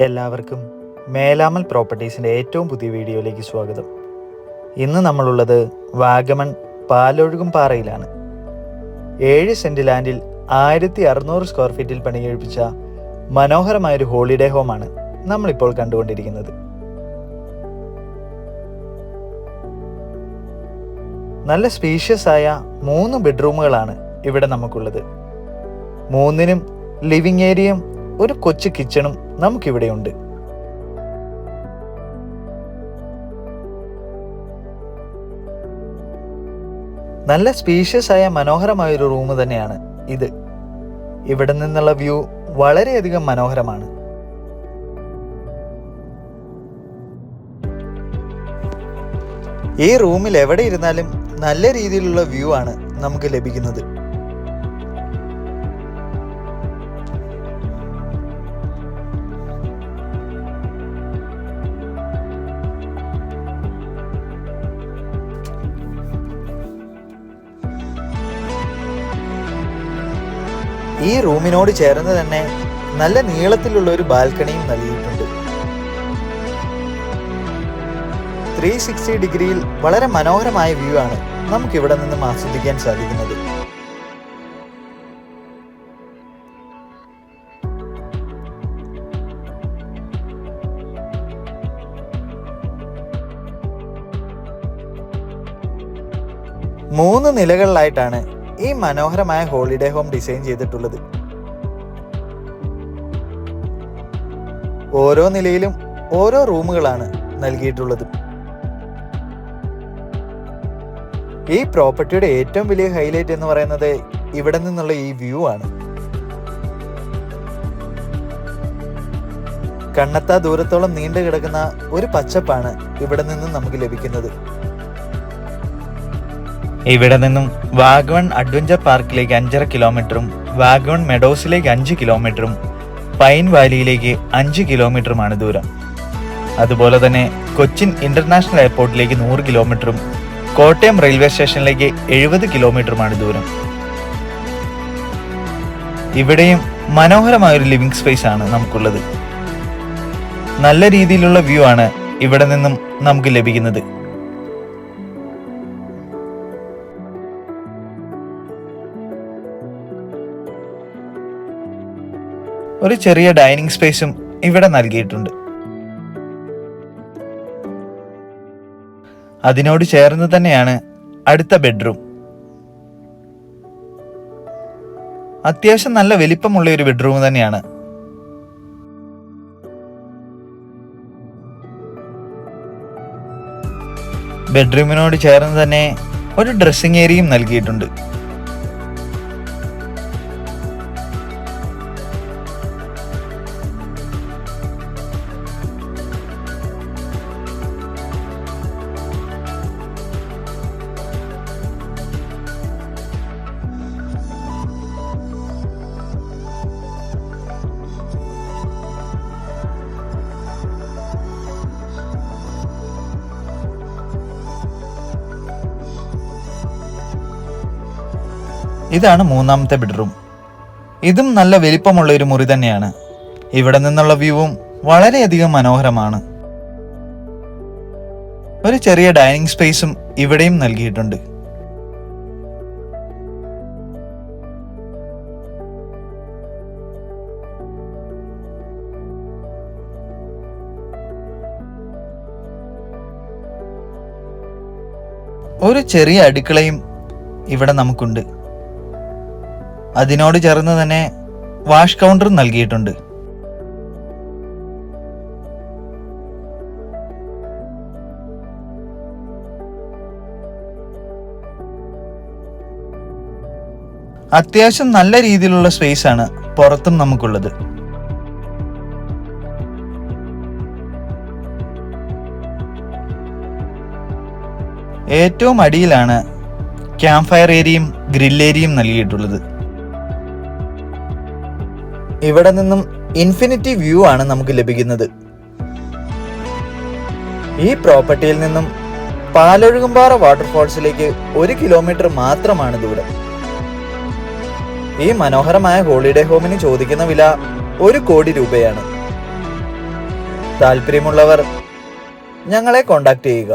എല്ലാവർക്കും മേലാമൽ പ്രോപ്പർട്ടീസിൻ്റെ ഏറ്റവും പുതിയ വീഡിയോയിലേക്ക് സ്വാഗതം. ഇന്ന് നമ്മളുള്ളത് വാഗമൺ പാലൊഴുകും പാറയിലാണ്. 7 സെൻറ് ലാൻഡിൽ 1600 സ്ക്വയർ ഫീറ്റിൽ പണികഴിപ്പിച്ച മനോഹരമായൊരു ഹോളിഡേ ഹോമാണ് നമ്മളിപ്പോൾ കണ്ടുകൊണ്ടിരിക്കുന്നത്. നല്ല സ്പീഷ്യസ് ആയ 3 ബെഡ്റൂമുകളാണ് ഇവിടെ നമുക്കുള്ളത്. 3നും ലിവിംഗ് ഏരിയയും ഒരു കൊച്ചു കിച്ചണും നമുക്കിവിടെയുണ്ട്. നല്ല സ്പീഷ്യസ് ആയ മനോഹരമായൊരു റൂം തന്നെയാണ് ഇത്. ഇവിടെ നിന്നുള്ള വ്യൂ വളരെയധികം മനോഹരമാണ്. ഈ റൂമിൽ എവിടെ ഇരുന്നാലും നല്ല രീതിയിലുള്ള വ്യൂ ആണ് നമുക്ക് ലഭിക്കുന്നത്. ഈ റൂമിനോട് ചേർന്ന് തന്നെ നല്ല നീളത്തിലുള്ള ഒരു ബാൽക്കണിയും നൽകിയിട്ടുണ്ട്. 360 ഡിഗ്രിയിൽ വളരെ മനോഹരമായ വ്യൂ ആണ് നമുക്കിവിടെ നിന്നും ആസ്വദിക്കാൻ സാധിക്കുന്നത്. മൂന്ന് നിലകളിലായിട്ടാണ് ഈ മനോഹരമായ ഹോളിഡേ ഹോം ഡിസൈൻ ചെയ്തിട്ടുള്ളത്. ഓരോ നിലയിലും ഓരോ റൂമുകളാണ് നൽകിയിട്ടുള്ളത്. ഈ പ്രോപ്പർട്ടിയുടെ ഏറ്റവും വലിയ ഹൈലൈറ്റ് എന്ന് പറയുന്നത് ഇവിടെ നിന്നുള്ള ഈ വ്യൂ ആണ്. കണ്ണെത്താ ദൂരത്തോളം നീണ്ടു കിടക്കുന്ന ഒരു പച്ചപ്പാണ് ഇവിടെ നിന്നും നമുക്ക് ലഭിക്കുന്നത്. ഇവിടെ നിന്നും വാഗമൺ അഡ്വഞ്ചർ പാർക്കിലേക്ക് 5.5 കിലോമീറ്ററും വാഗമൺ മെഡോസിലേക്ക് 5 കിലോമീറ്ററും പൈൻ വാലിയിലേക്ക് 5 കിലോമീറ്ററുമാണ് ദൂരം. അതുപോലെ തന്നെ കൊച്ചിൻ ഇന്റർനാഷണൽ എയർപോർട്ടിലേക്ക് 100 കിലോമീറ്ററും കോട്ടയം റെയിൽവേ സ്റ്റേഷനിലേക്ക് 70 കിലോമീറ്ററുമാണ് ദൂരം. ഇവിടെയും മനോഹരമായൊരു ലിവിംഗ് സ്പേസ് ആണ് നമുക്കുള്ളത്. നല്ല രീതിയിലുള്ള വ്യൂ ആണ് ഇവിടെ നിന്നും നമുക്ക് ലഭിക്കുന്നത്. ഒരു ചെറിയ ഡൈനിങ് സ്പേസും ഇവിടെ നൽകിയിട്ടുണ്ട്. അതിനോട് ചേർന്ന് തന്നെയാണ് അടുത്ത ബെഡ്റൂം. അത്യാവശ്യം നല്ല വലിപ്പമുള്ള ഒരു ബെഡ്റൂം തന്നെയാണ്. ബെഡ്റൂമിനോട് ചേർന്ന് തന്നെ ഒരു ഡ്രസ്സിംഗ് ഏരിയയും നൽകിയിട്ടുണ്ട്. ഇതാണ് മൂന്നാമത്തെ ബെഡ്റൂം. ഇതും നല്ല വലിപ്പമുള്ള ഒരു മുറി തന്നെയാണ്. ഇവിടെ നിന്നുള്ള വ്യൂവും വളരെയധികം മനോഹരമാണ്. ഒരു ചെറിയ ഡൈനിങ് സ്പേസും ഇവിടെയും നൽകിയിട്ടുണ്ട്. ഒരു ചെറിയ അടുക്കളയും ഇവിടെ നമുക്കുണ്ട്. അതിനോട് ചേർന്ന് തന്നെ വാഷ് കൗണ്ടറും നൽകിയിട്ടുണ്ട്. അത്യാവശ്യം നല്ല രീതിയിലുള്ള സ്പേസ് ആണ് പുറത്തും നമുക്കുള്ളത്. ഏറ്റവും അടിയിലാണ് ക്യാമ്പ് ഫയർ ഏരിയയും ഗ്രിൽ ഏരിയയും നൽകിയിട്ടുള്ളത്. ഇവിടെ നിന്നും ഇൻഫിനിറ്റി വ്യൂ ആണ് നമുക്ക് ലഭിക്കുന്നത്. ഈ പ്രോപ്പർട്ടിയിൽ നിന്നും പാലൊഴുകുംപാറ വാട്ടർഫോൾസിലേക്ക് 1 കിലോമീറ്റർ മാത്രമാണ് ദൂരം. ഈ മനോഹരമായ ഹോളിഡേ ഹോമിന് ചോദിക്കുന്ന വില 1 കോടി രൂപയാണ്. താല്പര്യമുള്ളവർ ഞങ്ങളെ കോൺടാക്ട് ചെയ്യുക.